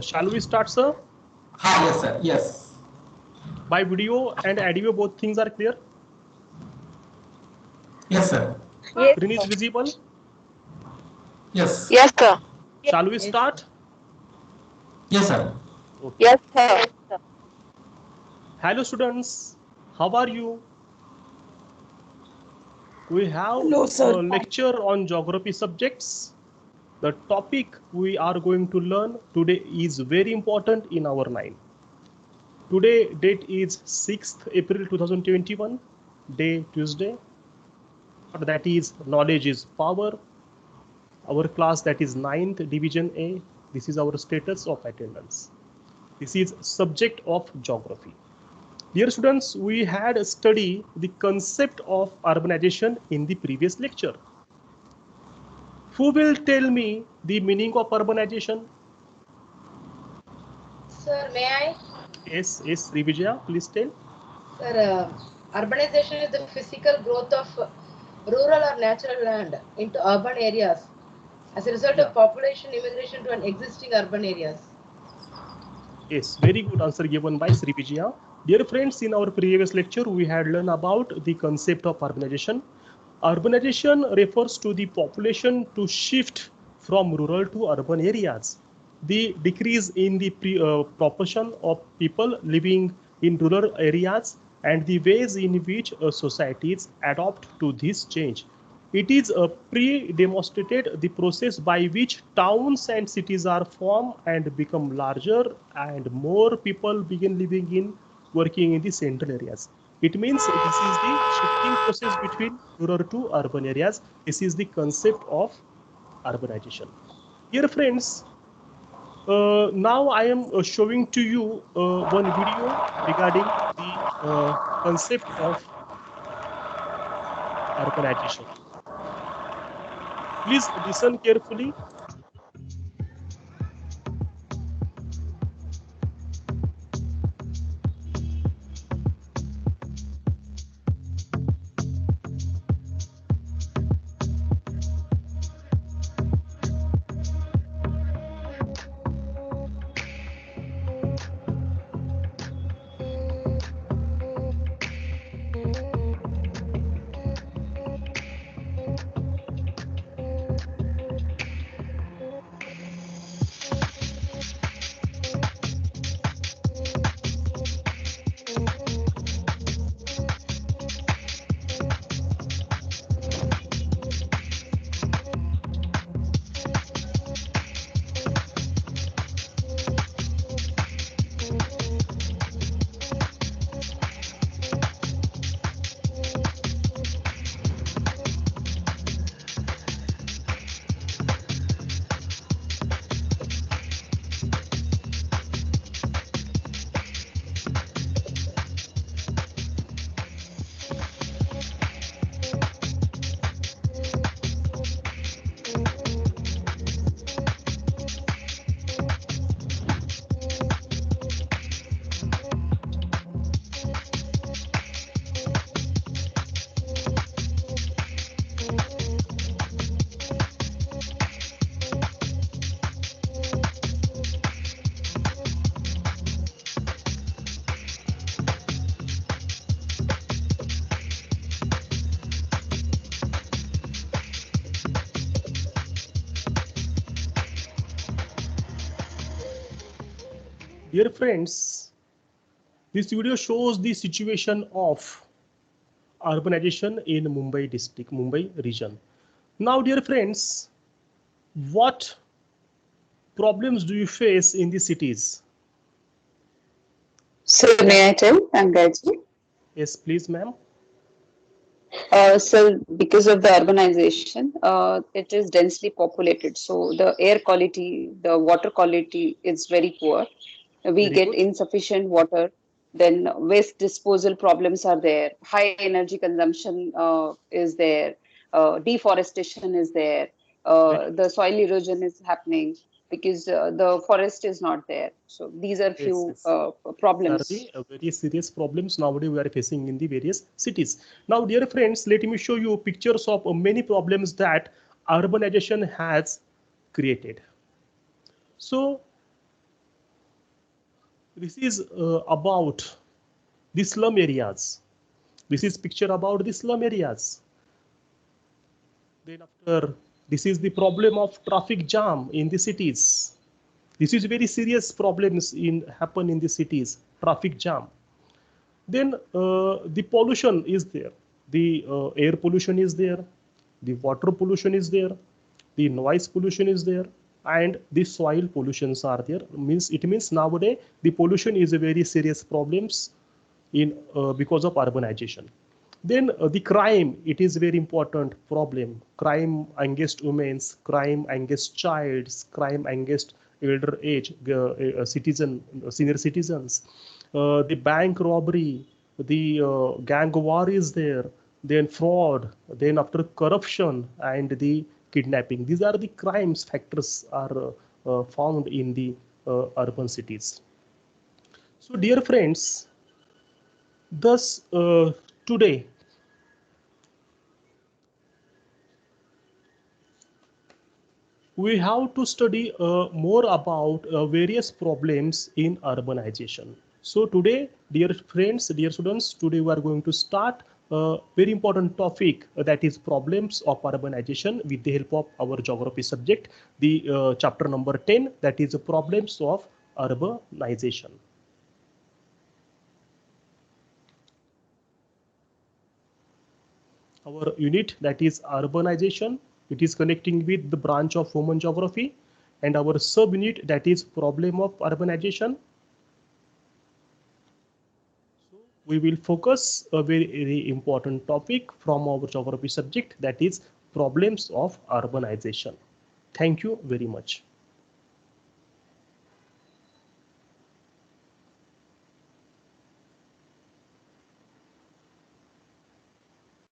Shall we start, sir? Yes, sir. Yes. By video and audio, both things are clear? Yes, sir. Yes, Screen is visible? Yes. yes, sir. Shall we start? Yes, sir. Okay. Yes, sir. Hello, students. How are you? We have Hello, sir. a lecture on geography subjects. The topic we are going to learn today is very important in our line. Today date is 6th April 2021, day Tuesday. That is knowledge is power. Our class, that is 9th division A. This is our status of attendance. This is subject of geography. Dear students, we had studied the concept of urbanization in the previous lecture. Who will tell me the meaning of urbanization? Sir, may I? Yes, Srivijaya, please tell. Sir, urbanization is the physical growth of rural or natural land into urban areas as a result of population immigration to an existing urban areas. Yes, very good answer given by Srivijaya. Dear friends, in our previous lecture, we had learned about the concept of urbanization. Urbanization refers to the population to shift from rural to urban areas. The decrease in the proportion of people living in rural areas and the ways in which societies adapt to this change. It is pre-demonstrated the process by which towns and cities are formed and become larger and more people begin living in working in the central areas. It means this is the shifting process between rural to urban areas. This is the concept of urbanization. Dear friends, now I am showing to you one video regarding the concept of urbanization. Please listen carefully. Dear friends, this video shows the situation of urbanization in Mumbai district, Mumbai region. Now, dear friends, what problems do you face in the cities? So may I tell, Angaji? Yes, please, ma'am. So because of the urbanization, it is densely populated. So the air quality, the water quality is very poor. We Very get good. insufficient water. Then waste disposal problems are there. High energy consumption is there. Deforestation is there. The soil erosion is happening because the forest is not there. So these are Yes, few yes. These are problems. the very serious problems nowadays we are facing in the various cities. Now, dear friends, let me show you pictures of many problems that urbanization has created. So, This is about the slum areas. This is picture about the slum areas. Then after, this is the problem of traffic jam in the cities. This is very serious problems happen in the cities, traffic jam. Then the pollution is there. The air pollution is there. The water pollution is there. The noise pollution is there. And the soil pollutions are there. It means nowadays the pollution is a very serious problems in because of urbanization. Then the crime, it is very important problem. Crime against women, crime against childs, crime against elder age senior citizens. The bank robbery, the gang war is there, then fraud, then after corruption and the kidnapping. These are the crimes factors are found in the urban cities. So dear friends, thus today we have to study more about various problems in urbanization. So today, dear friends, dear students, today we are going to start a very important topic that is problems of urbanization with the help of our geography subject, the chapter number 10, that is problems of urbanization. Our unit, that is urbanization, it is connecting with the branch of human geography, and our subunit, that is problem of urbanization. So we will focus a very important topic from our geography subject, that is problems of urbanization. Thank you very much.